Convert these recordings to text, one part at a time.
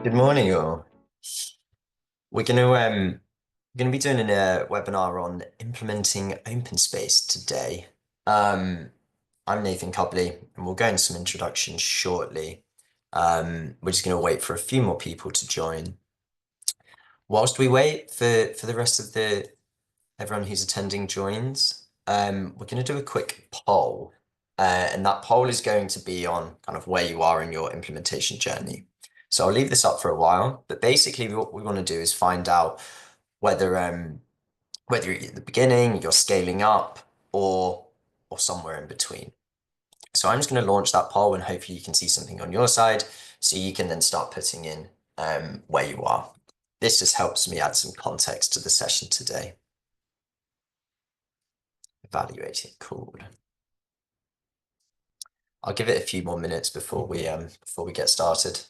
Good morning, all. We're gonna be doing a webinar on implementing OpenSpace today. I'm Nathan Cubley, and we'll go into some introductions shortly. We're just gonna wait for a few more people to join. Whilst we wait for the rest of the everyone who's attending joins, we're gonna do a quick poll, and that poll is going to be on kind of where you are in your implementation journey. So I'll leave this up for a while, but basically what we want to do is find out whether whether you're at the beginning, you're scaling up, or somewhere in between. So I'm just going to launch that poll, and hopefully you can see something on your side, so you can then start putting in where you are. This just helps me add some context to the session today. Evaluating, cool. I'll give it a few more minutes before we get started.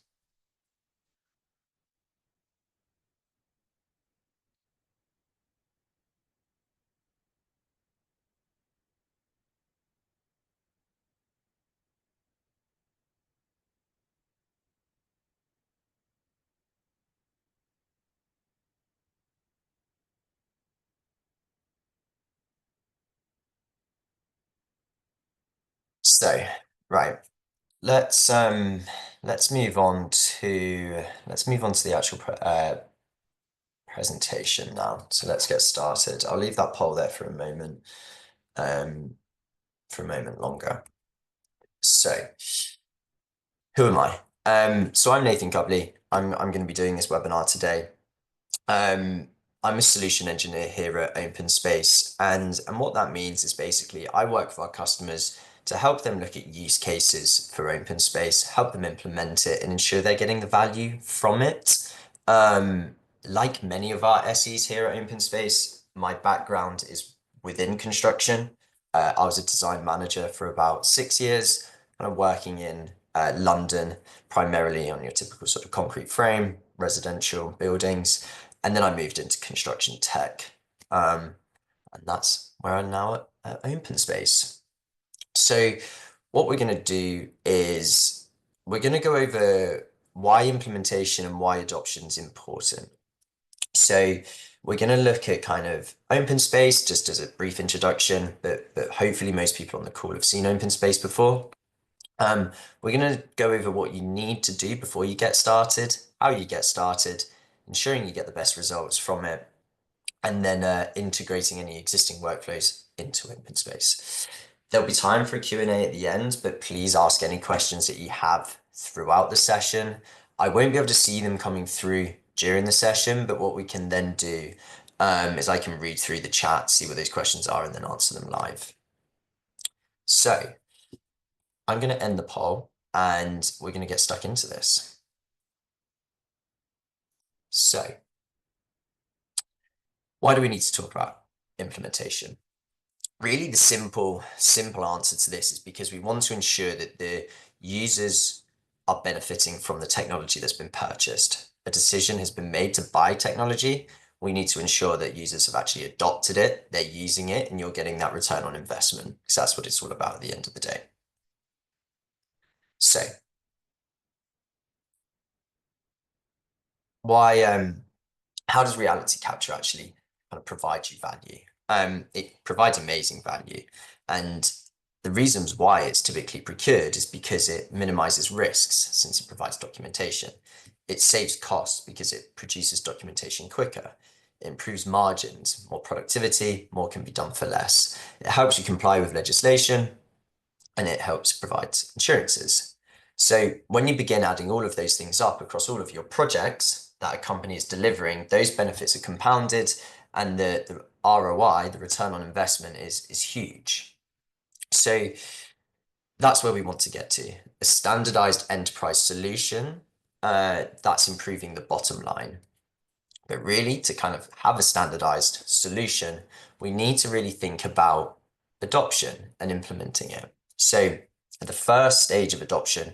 So, right, let's move on to the actual presentation now. So let's get started. I'll leave that poll there for a moment longer. So, who am I? So I'm Nathan Cubley. I'm going to be doing this webinar today. I'm a solution engineer here at OpenSpace, and what that means is basically I work for our customers to help them look at use cases for OpenSpace, help them implement it, and ensure they're getting the value from it. Like many of our SEs here at OpenSpace, my background is within construction. I was a design manager for about 6 years, kind of working in London, primarily on your typical sort of concrete frame, residential buildings. And then I moved into construction tech. And that's where I'm now at OpenSpace. So what we're going to do is we're going to go over why implementation and why adoption is important. So we're going to look at kind of OpenSpace just as a brief introduction, but hopefully most people on the call have seen OpenSpace before. We're going to go over what you need to do before you get started, how you get started, ensuring you get the best results from it, and then integrating any existing workflows into OpenSpace. There'll be time for a Q&A at the end, but please ask any questions that you have throughout the session. I won't be able to see them coming through during the session, but what we can then do is I can read through the chat, see what those questions are, and then answer them live. So I'm going to end the poll, and we're going to get stuck into this. So why do we need to talk about implementation? Really, the simple answer to this is because we want to ensure that the users are benefiting from the technology that's been purchased. A decision has been made to buy technology. We need to ensure that users have actually adopted it, they're using it, and you're getting that return on investment, because that's what it's all about at the end of the day. So how does reality capture actually kind of provide you value? It provides amazing value, and the reasons why it's typically procured is because it minimizes risks since it provides documentation. It saves costs because it produces documentation quicker. It improves margins, more productivity, more can be done for less. It helps you comply with legislation, and it helps provide insurances. So when you begin adding all of those things up across all of your projects that a company is delivering, those benefits are compounded, and the ROI, the return on investment, is huge. So that's where we want to get to. A standardized enterprise solution that's improving the bottom line. But really, to kind of have a standardized solution, we need to really think about adoption and implementing it. So the first stage of adoption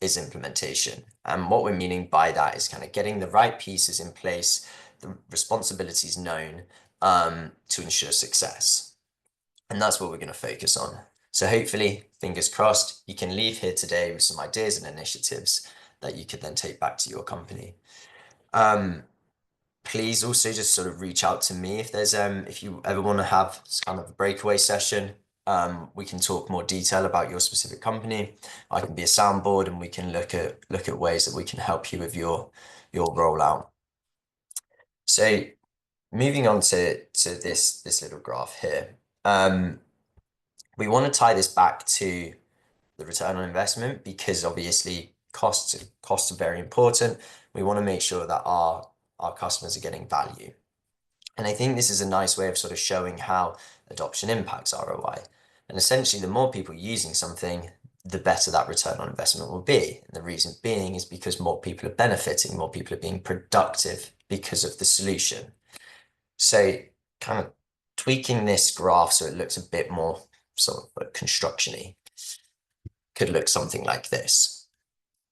is implementation. And what we're meaning by that is kind of getting the right pieces in place, the responsibilities known to ensure success. And that's what we're going to focus on. So hopefully, fingers crossed, you can leave here today with some ideas and initiatives that you could then take back to your company. Please also just sort of reach out to me if there's if you ever want to have kind of a breakaway session. We can talk more detail about your specific company. I can be a soundboard and we can look at ways that we can help you with your rollout. So moving on to this little graph here. We want to tie this back to the return on investment because obviously costs are very important. We want to make sure that our customers are getting value. And I think this is a nice way of sort of showing how adoption impacts ROI. And essentially, the more people using something, the better that return on investment will be. And the reason being is because more people are benefiting, more people are being productive because of the solution. So kind of tweaking this graph so it looks a bit more sort of construction-y could look something like this.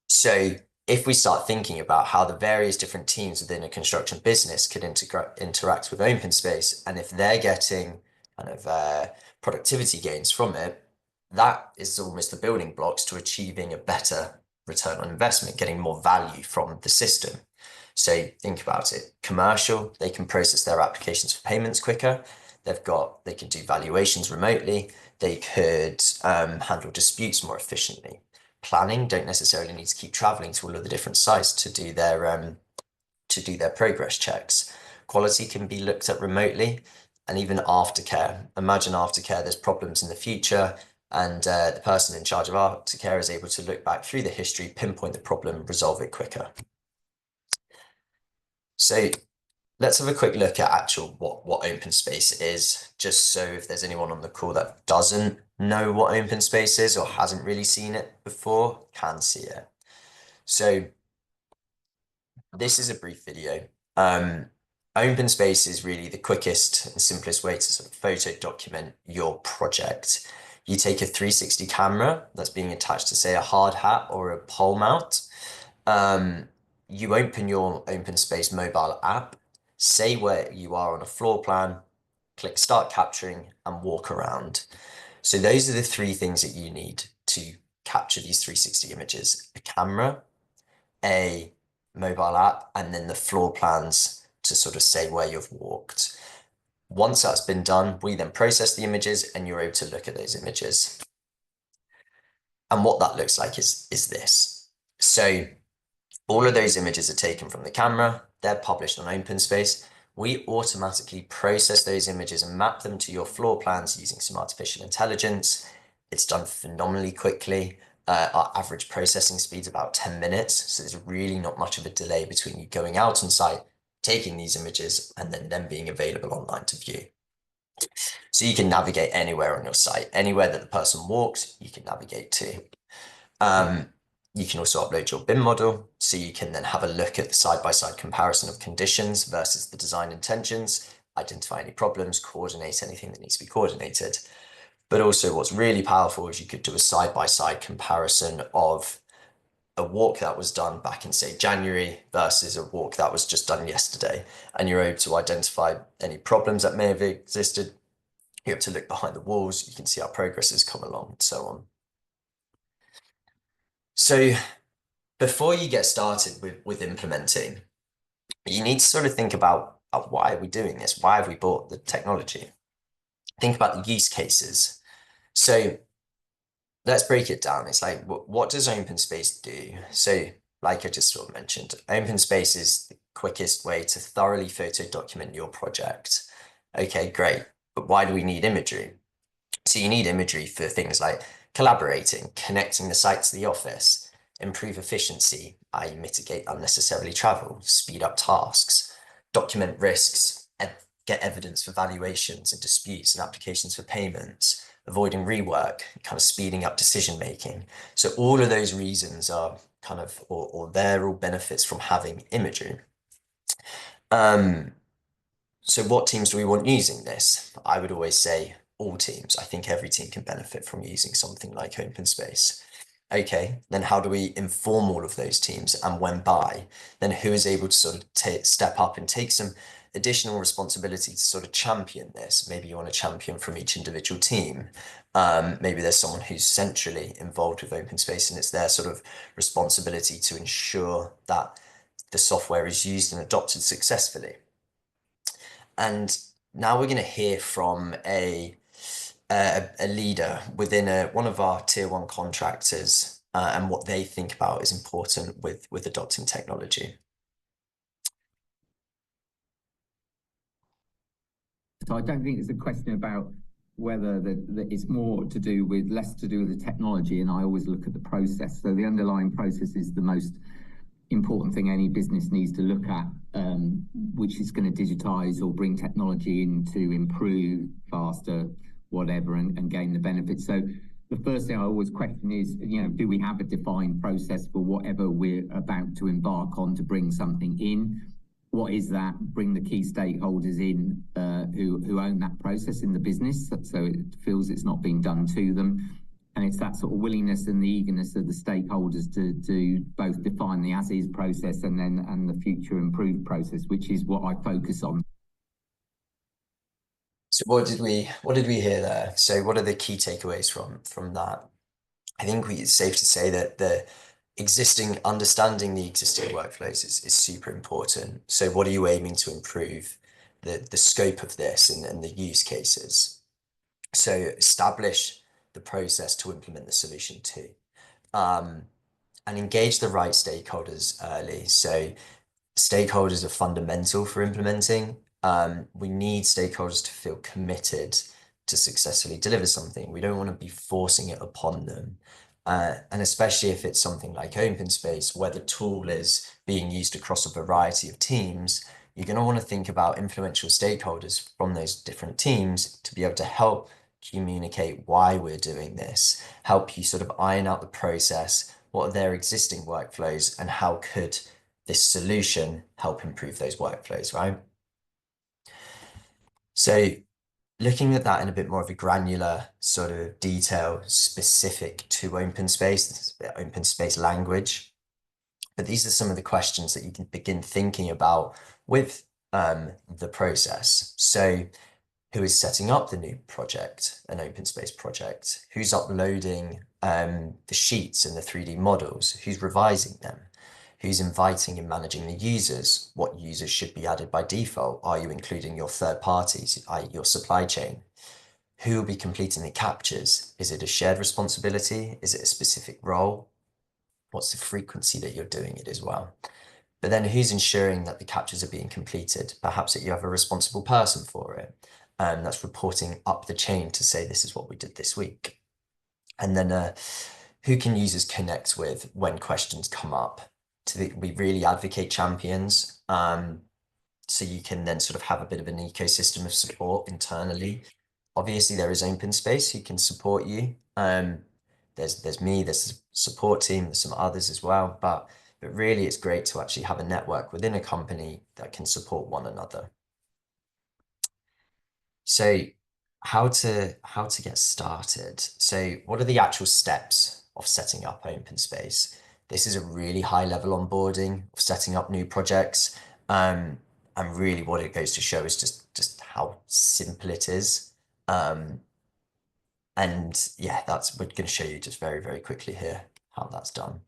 So if we start thinking about how the various different teams within a construction business could interact with OpenSpace, and if they're getting kind of productivity gains from it, that is almost the building blocks to achieving a better return on investment, getting more value from the system. So think about it. Commercial, they can process their applications for payments quicker. They can do valuations remotely. They could handle disputes more efficiently. Planning don't necessarily need to keep traveling to all of the different sites to do their progress checks. Quality can be looked at remotely, and even aftercare. Imagine aftercare, there's problems in the future, and the person in charge of aftercare is able to look back through the history, pinpoint the problem, resolve it quicker. So let's have a quick look at actual what OpenSpace is, just so if there's anyone on the call that doesn't know what OpenSpace is or hasn't really seen it before, can see it. So this is a brief video. OpenSpace is really the quickest and simplest way to sort of photo document your project. You take a 360 camera that's being attached to, say, a hard hat or a pole mount. You open your OpenSpace mobile app, say where you are on a floor plan, click start capturing and walk around. So those are the three things that you need to capture these 360 images: a camera, a mobile app, and then the floor plans to sort of say where you've walked. Once that's been done, we then process the images and you're able to look at those images. And what that looks like is this. So all of those images are taken from the camera, they're published on OpenSpace. We automatically process those images and map them to your floor plans using some artificial intelligence. It's done phenomenally quickly. Our average processing speed is about 10 minutes, so there's really not much of a delay between you going out on site, taking these images, and then them being available online to view. So you can navigate anywhere on your site, anywhere that the person walked, you can navigate to. You can also upload your BIM model, so you can then have a look at the side-by-side comparison of conditions versus the design intentions, identify any problems, coordinate anything that needs to be coordinated. But also what's really powerful is you could do a side-by-side comparison of a walk that was done back in, say, January versus a walk that was just done yesterday. And you're able to identify any problems that may have existed. You're able to look behind the walls. You can see how progress has come along and so on. So before you get started with implementing, you need to sort of think about why are we doing this? Why have we bought the technology? Think about the use cases. So let's break it down. It's like, what does OpenSpace do? So like I just sort of mentioned, OpenSpace is the quickest way to thoroughly photo document your project. Okay, great. But why do we need imagery? So you need imagery for things like collaborating, connecting the site to the office, improve efficiency, i.e. mitigate unnecessarily travel, speed up tasks, document risks, get evidence for valuations and disputes and applications for payments, avoiding rework, kind of speeding up decision making. So all of those reasons are kind of, or they're all benefits from having imagery. So what teams do we want using this? I would always say all teams. I think every team can benefit from using something like OpenSpace. Okay, then how do we inform all of those teams and when by? Then who is able to sort of step up and take some additional responsibility to sort of champion this? Maybe you want a champion from each individual team. Maybe there's someone who's centrally involved with open space and it's their sort of responsibility to ensure that the software is used and adopted successfully. And now we're going to hear from a leader within one of our tier one contractors and what they think about is important with adopting technology. So I don't think it's a question about whether it's more to do with less to do with the technology, and I always look at the process. So the underlying process is the most important thing any business needs to look at, which is going to digitize or bring technology in to improve faster, whatever, and gain the benefits. So the first thing I always question is, do we have a defined process for whatever we're about to embark on to bring something in? What is that? Bring the key stakeholders in who own that process in the business, so it feels it's not being done to them. And it's that sort of willingness and the eagerness of the stakeholders to both define the as-is process and the future improved process, which is what I focus on. So what did we hear there? So what are the key takeaways from that? I think it's safe to say that understanding the existing workflows is super important. So what are you aiming to improve? The scope of this and the use cases. So establish the process to implement the solution to. And engage the right stakeholders early. So stakeholders are fundamental for implementing. We need stakeholders to feel committed to successfully deliver something. We don't want to be forcing it upon them. And especially if it's something like OpenSpace, where the tool is being used across a variety of teams, you're going to want to think about influential stakeholders from those different teams to be able to help communicate why we're doing this, help you sort of iron out the process, what are their existing workflows, and how could this solution help improve those workflows, right? So looking at that in a bit more of a granular sort of detail specific to OpenSpace, this is a bit OpenSpace language, but these are some of the questions that you can begin thinking about with the process. So who is setting up the new project, an OpenSpace project? Who's uploading the sheets and the 3D models? Who's revising them? Who's inviting and managing the users? What users should be added by default? Are you including your third parties, i.e. your supply chain? Who will be completing the captures? Is it a shared responsibility? Is it a specific role? What's the frequency that you're doing it as well? But then who's ensuring that the captures are being completed? Perhaps that you have a responsible person for it, and that's reporting up the chain to say this is what we did this week. And then who can users connect with when questions come up? We really advocate champions. So you can then sort of have a bit of an ecosystem of support internally. Obviously, there is OpenSpace who can support you. There's me, there's a support team, there's some others as well, but really it's great to actually have a network within a company that can support one another. So how to get started? So what are the actual steps of setting up OpenSpace? This is a really high level onboarding of setting up new projects. And really what it goes to show is just how simple it is. And yeah, we're going to show you just very, very quickly here how that's done.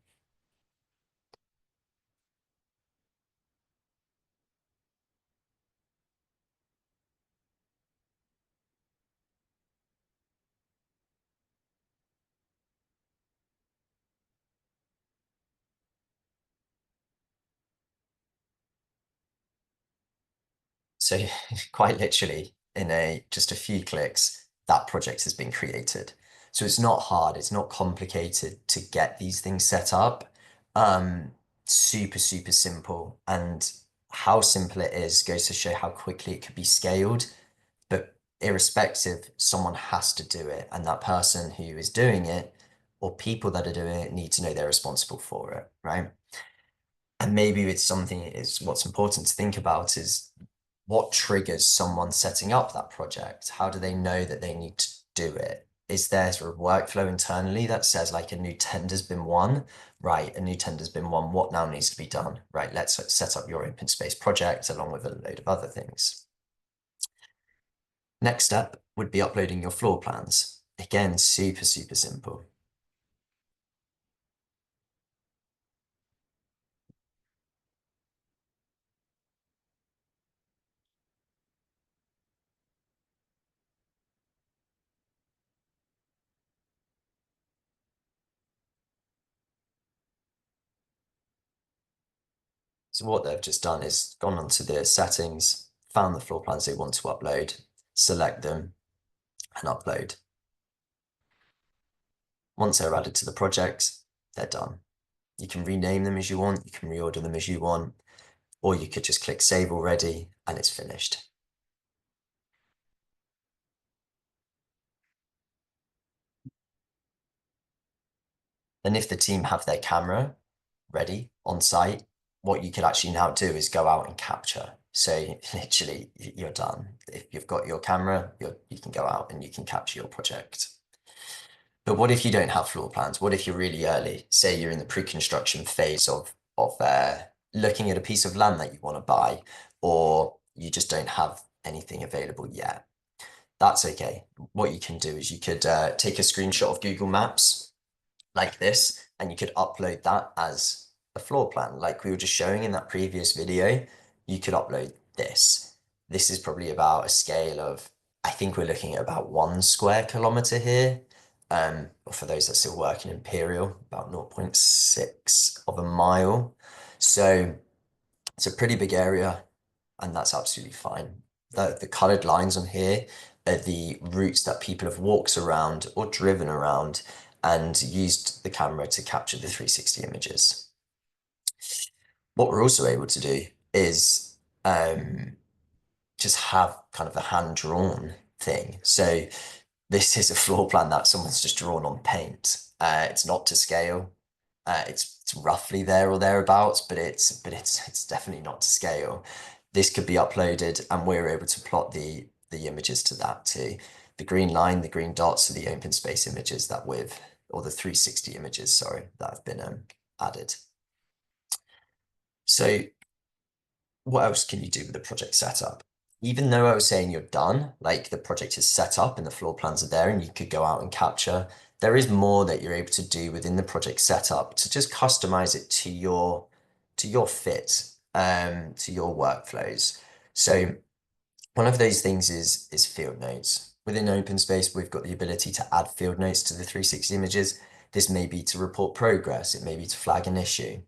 So quite literally in just a few clicks, that project has been created. So it's not hard, it's not complicated to get these things set up. Super, super simple. And how simple it is goes to show how quickly it could be scaled. But irrespective, someone has to do it. And that person who is doing it, or people that are doing it, need to know they're responsible for it, right? And maybe it's something is what's important to think about is what triggers someone setting up that project? How do they know that they need to do it? Is there sort of workflow internally that says like a new tender's been won? Right, a new tender's been won. What now needs to be done? Right, let's set up your OpenSpace project along with a load of other things. Next step would be uploading your floor plans. Again, super, super simple. So what they've just done is gone onto the settings, found the floor plans they want to upload, select them and upload. Once they're added to the project, they're done. You can rename them as you want, you can reorder them as you want, or you could just click save already and it's finished. And if the team have their camera ready on site, what you could actually now do is go out and capture. So literally you're done. If you've got your camera, you can go out and you can capture your project. But what if you don't have floor plans? What if you're really early? Say you're in the pre-construction phase of looking at a piece of land that you want to buy, or you just don't have anything available yet. That's okay. What you can do is you could take a screenshot of Google Maps like this, and you could upload that as a floor plan. Like we were just showing in that previous video, you could upload this. This is probably about a scale of, I think we're looking at about 1 square kilometer here. Or for those that still work in Imperial, about 0.6 of a mile. So it's a pretty big area, and that's absolutely fine. The colored lines on here are the routes that people have walked around or driven around and used the camera to capture the 360 images. What we're also able to do is just have kind of a hand-drawn thing. So this is a floor plan that someone's just drawn on paint. It's not to scale. It's roughly there or thereabouts, but it's definitely not to scale. This could be uploaded, and we're able to plot the images to that too. The green line, the green dots are the open space images that we've, or the 360 images, sorry, that have been added. So what else can you do with the project setup? Even though I was saying you're done, like the project is set up and the floor plans are there and you could go out and capture, there is more that you're able to do within the project setup to just customize it to your fit, to your workflows. So one of those things is field notes. Within OpenSpace, we've got the ability to add field notes to the 360 images. This may be to report progress, it may be to flag an issue.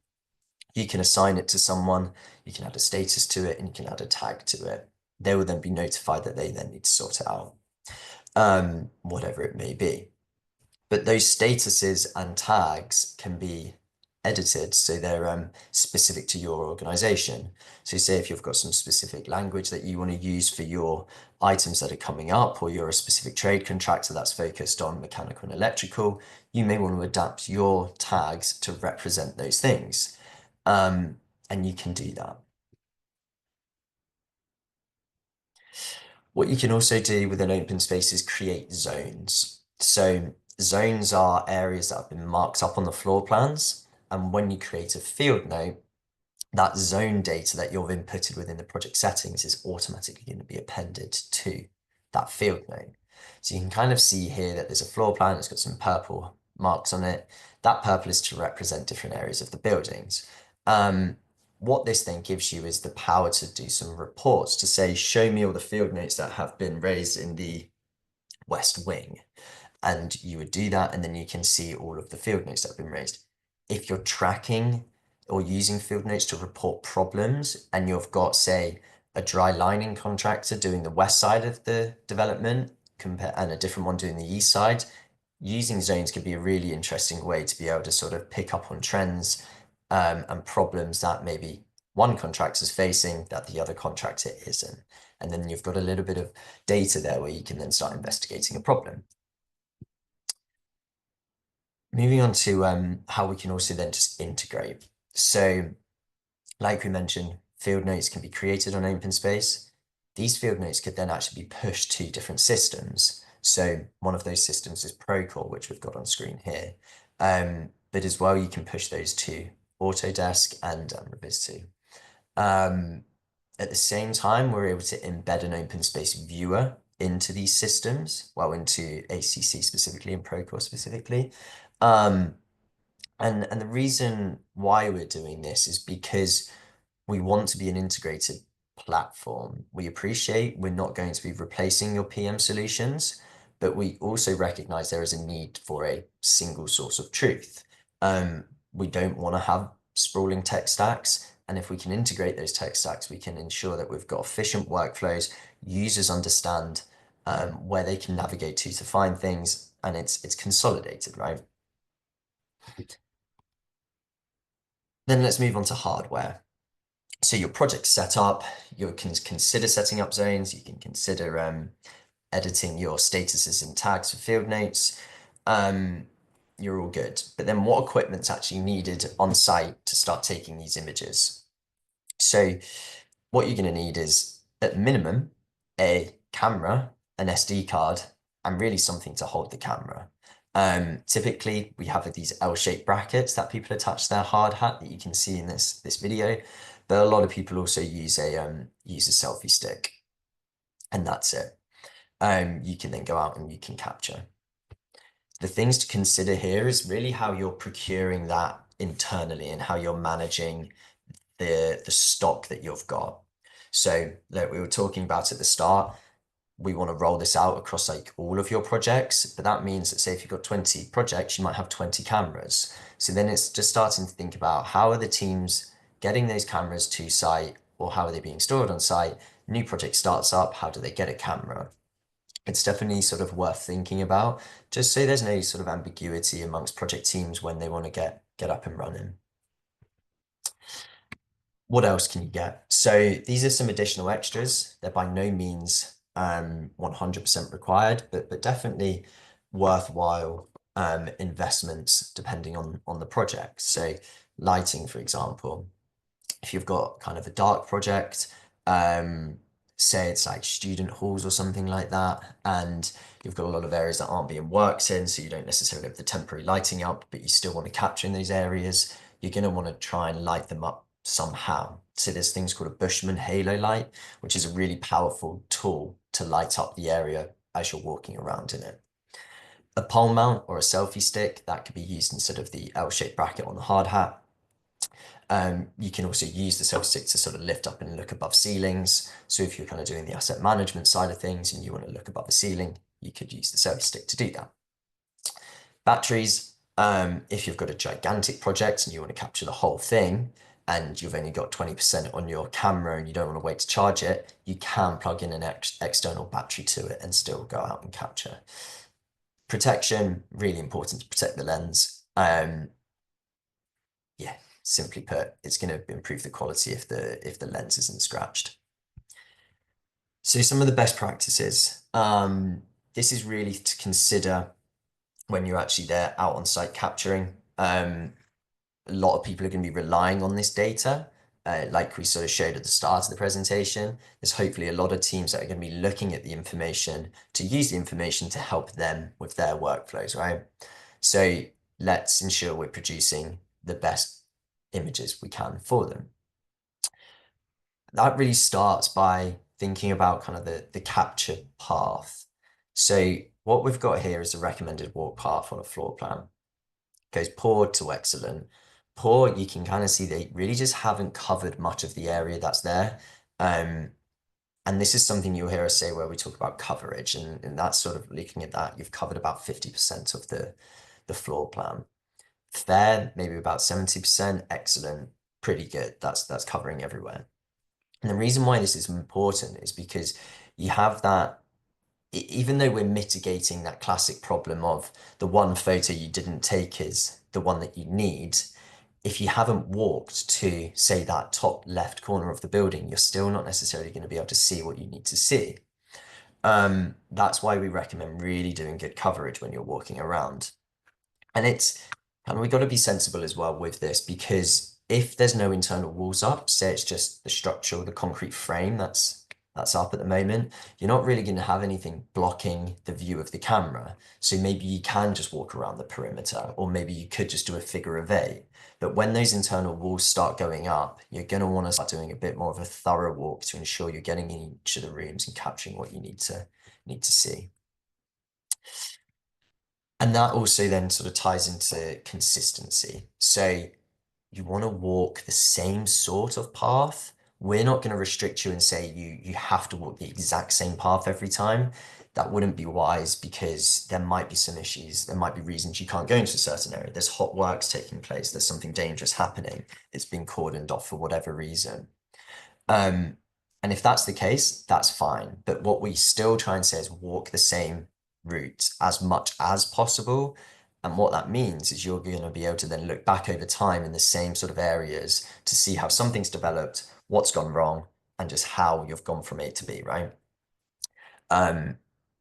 You can assign it to someone, you can add a status to it, and you can add a tag to it. They will then be notified that they then need to sort it out, whatever it may be. But those statuses and tags can be edited so they're specific to your organization. So say if you've got some specific language that you want to use for your items that are coming up, or you're a specific trade contractor that's focused on mechanical and electrical, you may want to adapt your tags to represent those things. And you can do that. What you can also do with an open space is create zones. So zones are areas that have been marked up on the floor plans. And when you create a field note, that zone data that you've inputted within the project settings is automatically going to be appended to that field note. So you can kind of see here that there's a floor plan, it's got some purple marks on it. That purple is to represent different areas of the buildings. What this then gives you is the power to do some reports to say, show me all the field notes that have been raised in the West Wing. And you would do that, and then you can see all of the field notes that have been raised. If you're tracking or using field notes to report problems, and you've got, say, a dry lining contractor doing the west side of the development and a different one doing the east side, using zones could be a really interesting way to be able to sort of pick up on trends and problems that maybe one contractor is facing that the other contractor isn't. And then you've got a little bit of data there where you can then start investigating a problem. Moving on to how we can also then just integrate. So like we mentioned, field notes can be created on OpenSpace. These field notes could then actually be pushed to different systems. So one of those systems is Procore, which we've got on screen here. But as well, you can push those to Autodesk and Revizto. At the same time, we're able to embed an OpenSpace viewer into these systems, well, into ACC specifically and Procore specifically. Um, and the reason why we're doing this is because we want to be an integrated platform. We appreciate we're not going to be replacing your PM solutions, but we also recognize there is a need for a single source of truth. We don't want to have sprawling tech stacks. And if we can integrate those tech stacks, we can ensure that we've got efficient workflows, users understand where they can navigate to find things, and it's consolidated, right? Then let's move on to hardware. So your project's set up, you can consider setting up zones, you can consider editing your statuses and tags for field notes. You're all good. But then what equipment's actually needed on site to start taking these images? So what you're going to need is, at minimum, a camera, an SD card, and really something to hold the camera. Typically, we have these L-shaped brackets that people attach to their hard hat that you can see in this video, but a lot of people also use a selfie stick, and that's it. You can then go out and you can capture. The things to consider here is really how you're procuring that internally and how you're managing the stock that you've got. So like we were talking about at the start, we want to roll this out across like all of your projects, but that means that say if you've got 20 projects, you might have 20 cameras. So then it's just starting to think about how are the teams getting those cameras to site, or how are they being stored on site? New project starts up, how do they get a camera? It's definitely sort of worth thinking about, just so there's no sort of ambiguity amongst project teams when they want to get up and running. What else can you get? So these are some additional extras. They're by no means 100% required, but definitely worthwhile investments depending on the project. So lighting, for example, if you've got kind of a dark project, say it's like student halls or something like that, and you've got a lot of areas that aren't being worked in, so you don't necessarily have the temporary lighting up, but you still want to capture in those areas, you're going to want to try and light them up somehow. So there's things called a Bushman halo light, which is a really powerful tool to light up the area as you're walking around in it. A pole mount or a selfie stick that could be used instead of the L-shaped bracket on the hard hat. You can also use the selfie stick to sort of lift up and look above ceilings. So if you're kind of doing the asset management side of things and you want to look above the ceiling, you could use the selfie stick to do that. Batteries, if you've got a gigantic project and you want to capture the whole thing and you've only got 20% on your camera and you don't want to wait to charge it, you can plug in an external battery to it and still go out and capture. Protection, really important to protect the lens. Yeah, simply put, it's going to improve the quality if the lens isn't scratched. So some of the best practices. This is really to consider when you're actually there out on site capturing. A lot of people are going to be relying on this data. Like we sort of showed at the start of the presentation, there's hopefully a lot of teams that are going to be looking at the information to use the information to help them with their workflows, right? So let's ensure we're producing the best images we can for them. That really starts by thinking about kind of the capture path. So what we've got here is a recommended walk path on a floor plan. It goes poor to excellent. Poor, you can kind of see they really just haven't covered much of the area that's there. And this is something you'll hear us say where we talk about coverage, and that's sort of looking at that. You've covered about 50% of the floor plan. Fair, maybe about 70%, excellent, pretty good. That's covering everywhere. And the reason why this is important is because you have that, even though we're mitigating that classic problem of the one photo you didn't take is the one that you need, if you haven't walked to, say, that top left corner of the building, you're still not necessarily going to be able to see what you need to see. That's why we recommend really doing good coverage when you're walking around. And we've got to be sensible as well with this, because if there's no internal walls up, say it's just the structure or the concrete frame that's up at the moment, you're not really going to have anything blocking the view of the camera. So maybe you can just walk around the perimeter, or maybe you could just do a figure of eight. But when those internal walls start going up, you're going to want to start doing a bit more of a thorough walk to ensure you're getting in each of the rooms and capturing what you need to need to see. And that also then sort of ties into consistency. So you want to walk the same sort of path. We're not going to restrict you and say you have to walk the exact same path every time. That wouldn't be wise because there might be some issues. There might be reasons you can't go into a certain area. There's hot works taking place. There's something dangerous happening. It's been cordoned off for whatever reason. Um, and if that's the case, that's fine. But what we still try and say is walk the same route as much as possible. And what that means is you're going to be able to then look back over time in the same sort of areas to see how something's developed, what's gone wrong, and just how you've gone from A to B, right? Um,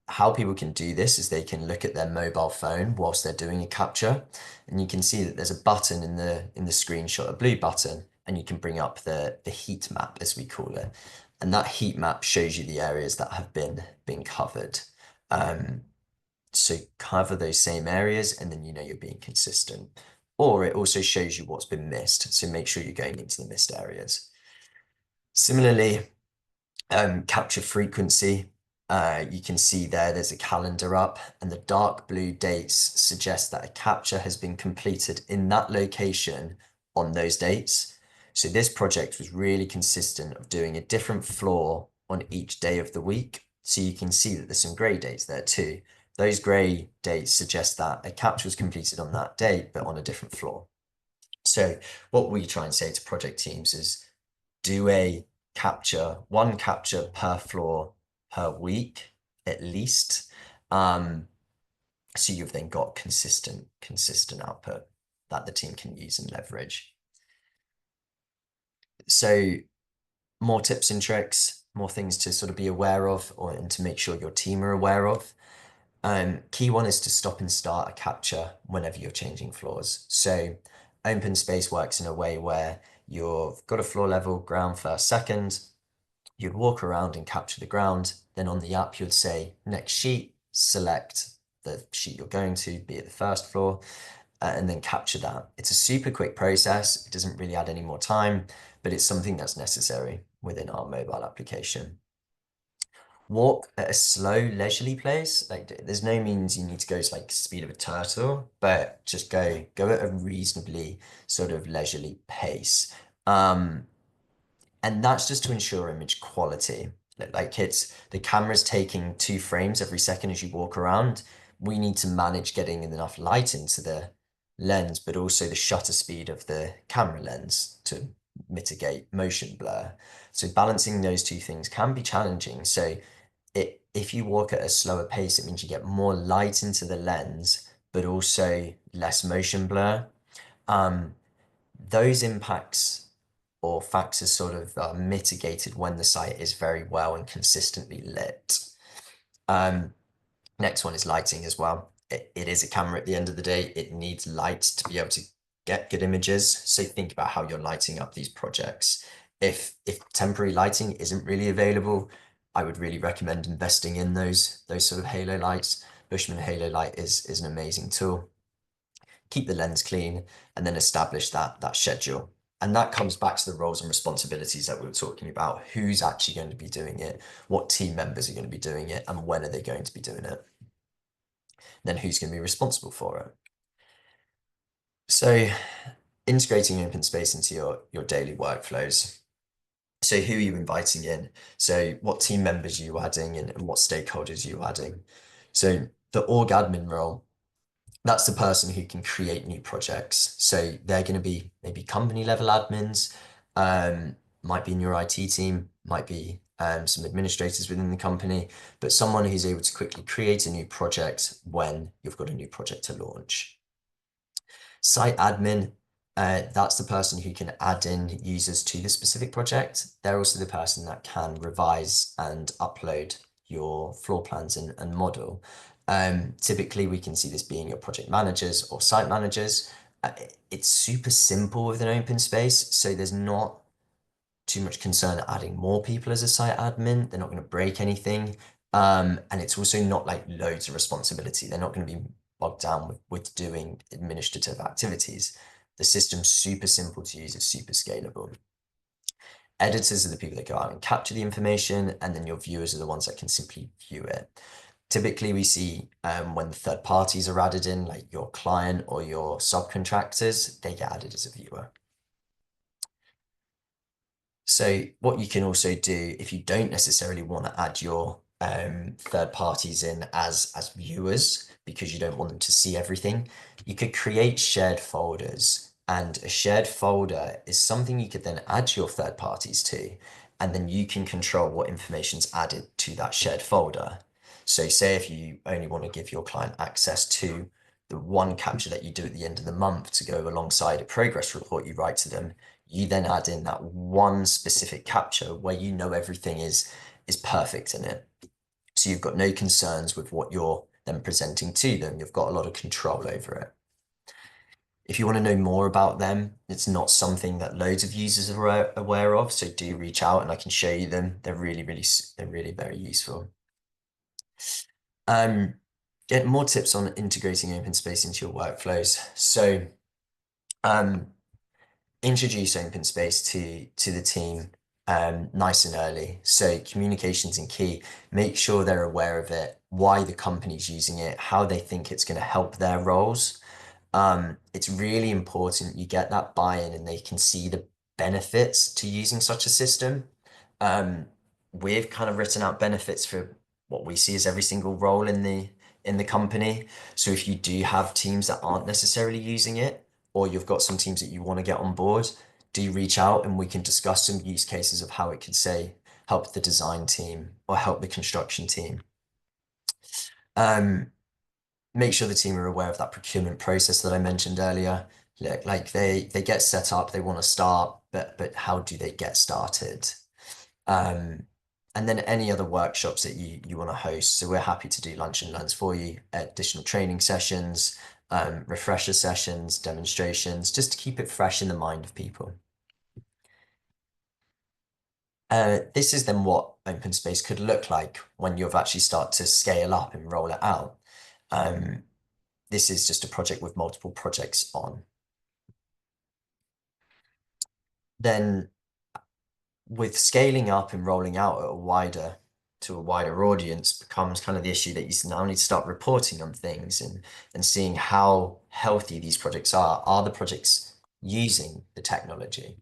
how people can do this is they can look at their mobile phone whilst they're doing a capture, and you can see that there's a button in the screenshot, a blue button, and you can bring up the heat map as we call it, and that heat map shows you the areas that have been covered. Um, so cover those same areas, and then you know you're being consistent. Or it also shows you what's been missed, so make sure you're going into the missed areas. Similarly, capture frequency. You can see there's a calendar up, and the dark blue dates suggest that a capture has been completed in that location on those dates. So this project was really consistent of doing a different floor on each day of the week. So you can see that there's some grey dates there too. Those grey dates suggest that a capture was completed on that date, but on a different floor. So what we try and say to project teams is do one capture per floor per week at least. So you've then got consistent output that the team can use and leverage. So more tips and tricks, more things to sort of be aware of and to make sure your team are aware of. Key one is to stop and start a capture whenever you're changing floors. So open space works in a way where you've got a floor level, ground first, second. You'd walk around and capture the ground. Then on the app, you'd say next sheet, select the sheet you're going to, be it the first floor, and then capture that. It's a super quick process. It doesn't really add any more time, but it's something that's necessary within our mobile application. Walk at a slow, leisurely pace. Like there's no means you need to go to like speed of a turtle, but just go at a reasonably sort of leisurely pace. And that's just to ensure image quality. Like it's the camera's taking 2 frames every second as you walk around. We need to manage getting enough light into the lens, but also the shutter speed of the camera lens to mitigate motion blur. So balancing those two things can be challenging. So if you walk at a slower pace, it means you get more light into the lens, but also less motion blur. Um, those impacts or factors sort of are mitigated when the site is very well and consistently lit. Um, Next one is lighting as well. It is a camera at the end of the day. It needs light to be able to get good images. So think about how you're lighting up these projects. If temporary lighting isn't really available, I would really recommend investing in those sort of halo lights. Bushman Halo Light is an amazing tool. Keep the lens clean, and then establish that schedule. And that comes back to the roles and responsibilities that we were talking about. Who's actually going to be doing it? What team members are going to be doing it? And when are they going to be doing it? Then who's going to be responsible for it? So integrating open space into your daily workflows. So who are you inviting in? So what team members are you adding and what stakeholders are you adding? So the org admin role, that's the person who can create new projects. So they're going to be maybe company level admins, might be in your IT team, might be some administrators within the company, but someone who's able to quickly create a new project when you've got a new project to launch. Site admin, that's the person who can add in users to the specific project. They're also the person that can revise and upload your floor plans and model. Typically, we can see this being your project managers or site managers. It's super simple with an open space, so there's not too much concern adding more people as a site admin. They're not going to break anything. And it's also not like loads of responsibility. They're not going to be bogged down with doing administrative activities. The system's super simple to use, it's super scalable. Editors are the people that go out and capture the information, and then your viewers are the ones that can simply view it. Typically, we see when the third parties are added in, like your client or your subcontractors, they get added as a viewer. So what you can also do if you don't necessarily want to add your third parties in as viewers because you don't want them to see everything, you could create shared folders. And a shared folder is something you could then add your third parties to, and then you can control what information's added to that shared folder. So say if you only want to give your client access to the one capture that you do at the end of the month to go alongside a progress report you write to them, you then add in that one specific capture where you know everything is perfect in it. So you've got no concerns with what you're then presenting to them. You've got a lot of control over it. If you want to know more about them, it's not something that loads of users are aware of, so do reach out and I can show you them. They're really very useful. Get more tips on integrating OpenSpace into your workflows. So um, introduce OpenSpace to the team nice and early. So communications in key. Make sure they're aware of it, why the company's using it, how they think it's going to help their roles. It's really important you get that buy-in and they can see the benefits to using such a system. Um, we've kind of written out benefits for what we see as every single role in the company. So if you do have teams that aren't necessarily using it, or you've got some teams that you want to get on board, do reach out and we can discuss some use cases of how it could say help the design team or help the construction team. Um, Make sure the team are aware of that procurement process that I mentioned earlier. Like they get set up, they want to start, but how do they get started? Um, and then any other workshops that you want to host. So we're happy to do lunch and learns for you, additional training sessions, refresher sessions, demonstrations, just to keep it fresh in the mind of people. This is then what OpenSpace could look like when you've actually start to scale up and roll it out. This is just a project with multiple projects on. Then with scaling up and rolling out to a wider audience becomes kind of the issue that you now need to start reporting on things and seeing how healthy these projects are. Are the projects using the technology?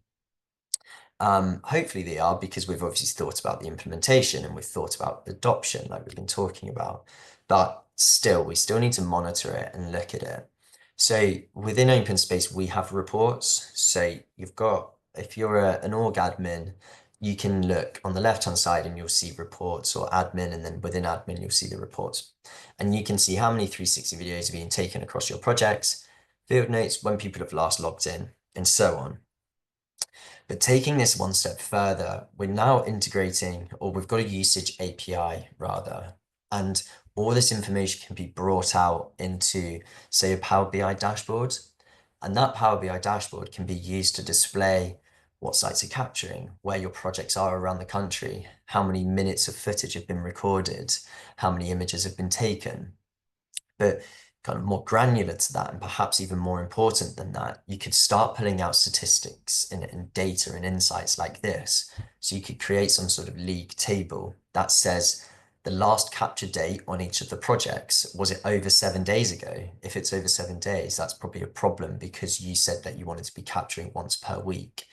Hopefully they are because we've obviously thought about the implementation and we've thought about adoption like we've been talking about, but still, we still need to monitor it and look at it. So within OpenSpace, we have reports. So you've got, if you're an org admin, you can look on the left-hand side and you'll see reports or admin, and then within admin, you'll see the reports. And you can see how many 360 videos are being taken across your projects, field notes, when people have last logged in, and so on. But taking this one step further, we're now integrating, or we've got a usage API rather, and all this information can be brought out into, say, a Power BI dashboard. And that Power BI dashboard can be used to display what sites are capturing, where your projects are around the country, how many minutes of footage have been recorded, how many images have been taken. But kind of more granular to that, and perhaps even more important than that, you could start pulling out statistics and data and insights like this. So you could create some sort of league table that says the last capture date on each of the projects, was it over 7 days ago? If it's over 7 days, that's probably a problem because you said that you wanted to be capturing once per week.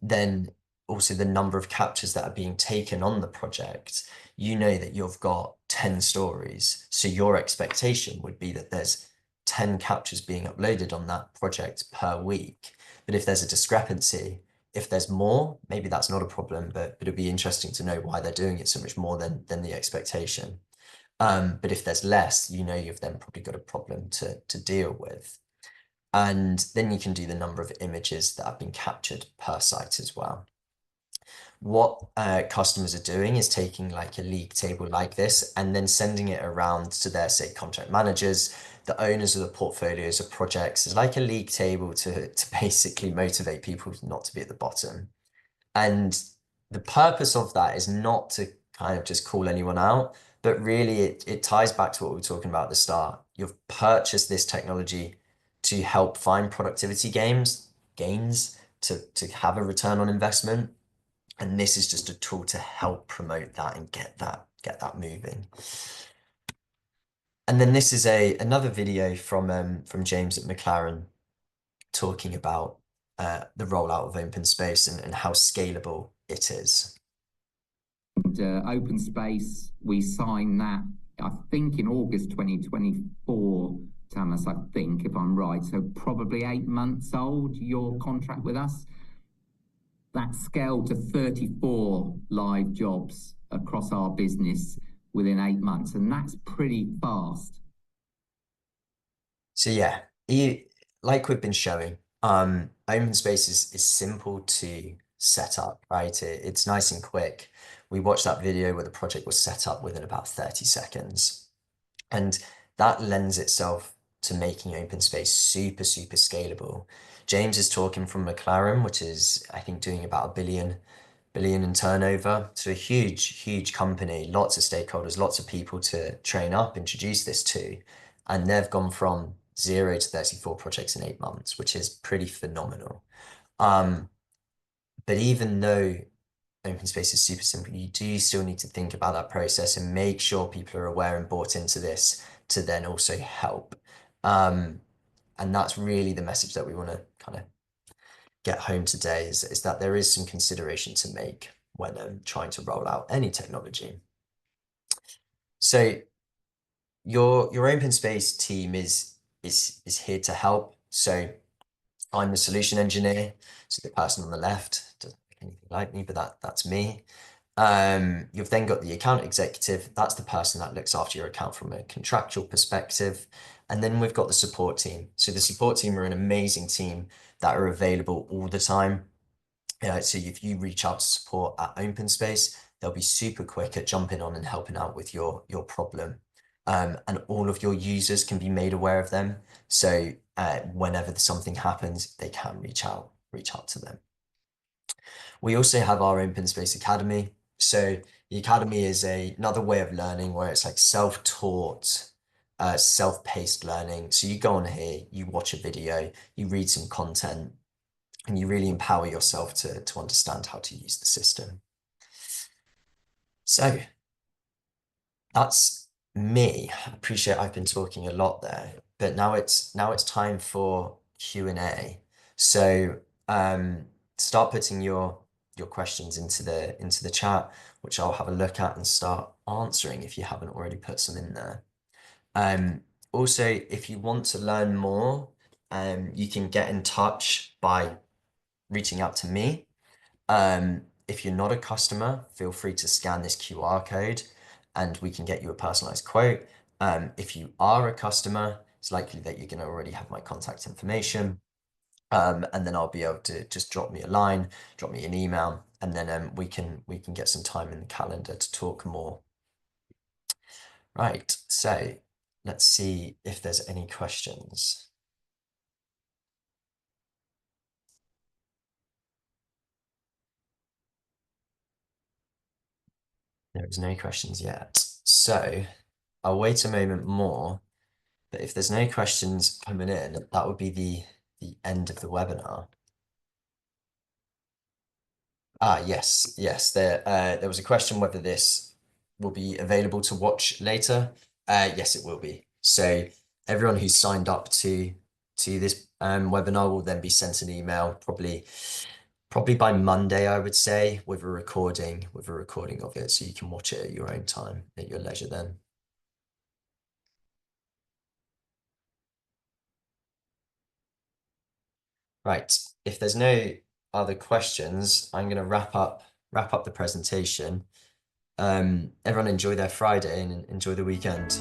Then also the number of captures that are being taken on the project, you know that you've got 10 stories. So your expectation would be that there's 10 captures being uploaded on that project per week. But if there's a discrepancy, if there's more, maybe that's not a problem, but it'd be interesting to know why they're doing it so much more than the expectation. But if there's less, you know you've then probably got a problem to deal with. And then you can do the number of images that have been captured per site as well. What customers are doing is taking like a league table like this and then sending it around to their, say, contract managers, the owners of the portfolios of projects. It's like a league table to basically motivate people not to be at the bottom. And the purpose of that is not to kind of just call anyone out, but really it ties back to what we were talking about at the start. You've purchased this technology to help find productivity gains to have a return on investment. And this is just a tool to help promote that and get that moving. And then this is another video from James at McLaren talking about the rollout of open space and how scalable it is. Open space, we signed that, I think, in August 2024, Thomas, I think, if I'm right. So probably 8 months old, your contract with us. That scaled to 34 live jobs across our business within 8 months, and that's pretty fast. So yeah, like we've been showing, open space is simple to set up, right? It's nice and quick. We watched that video where the project was set up within about 30 seconds. And that lends itself to making open space super, super scalable. James is talking from McLaren, which is, I think, doing about a billion in turnover. So a huge, huge company, lots of stakeholders, lots of people to train up, introduce this to. And they've gone from 0 to 34 projects in 8 months, which is pretty phenomenal. Um, but even though open space is super simple, you do still need to think about that process and make sure people are aware and bought into this to then also help. And that's really the message that we want to kind of get home today is that there is some consideration to make when trying to roll out any technology. So your open space team is here to help. So I'm the solution engineer. So the person on the left doesn't look anything like me, but that's me. You've then got the account executive. That's the person that looks after your account from a contractual perspective. And then we've got the support team. So the support team are an amazing team that are available all the time. So if you reach out to support at OpenSpace, they'll be super quick at jumping on and helping out with your problem. And all of your users can be made aware of them. So whenever something happens, they can reach out to them. We also have our Open Space Academy. So the Academy is another way of learning where it's like self-taught, self-paced learning. So you go on here, you watch a video, you read some content, and you really empower yourself to understand how to use the system. So that's me. I appreciate I've been talking a lot there, but now it's time for Q&A. So start putting your questions into the chat, which I'll have a look at and start answering if you haven't already put some in there. Also, if you want to learn more, you can get in touch by reaching out to me. If you're not a customer, feel free to scan this QR code and we can get you a personalized quote. If you are a customer, it's likely that you're going to already have my contact information. And then I'll be able to just drop me a line, drop me an email, and then we can get some time in the calendar to talk more. Right, so let's see if there's any questions. There is no questions yet. So I'll wait a moment more, but if there's no questions coming in, that would be the end of the webinar. Yes. There was a question whether this will be available to watch later. Yes, it will be. So everyone who's signed up to this webinar will then be sent an email, probably by Monday, I would say, with a recording of it, so you can watch it at your own time, at your leisure then. Right. If there's no other questions, I'm going to wrap up the presentation. Everyone enjoy their Friday and enjoy the weekend.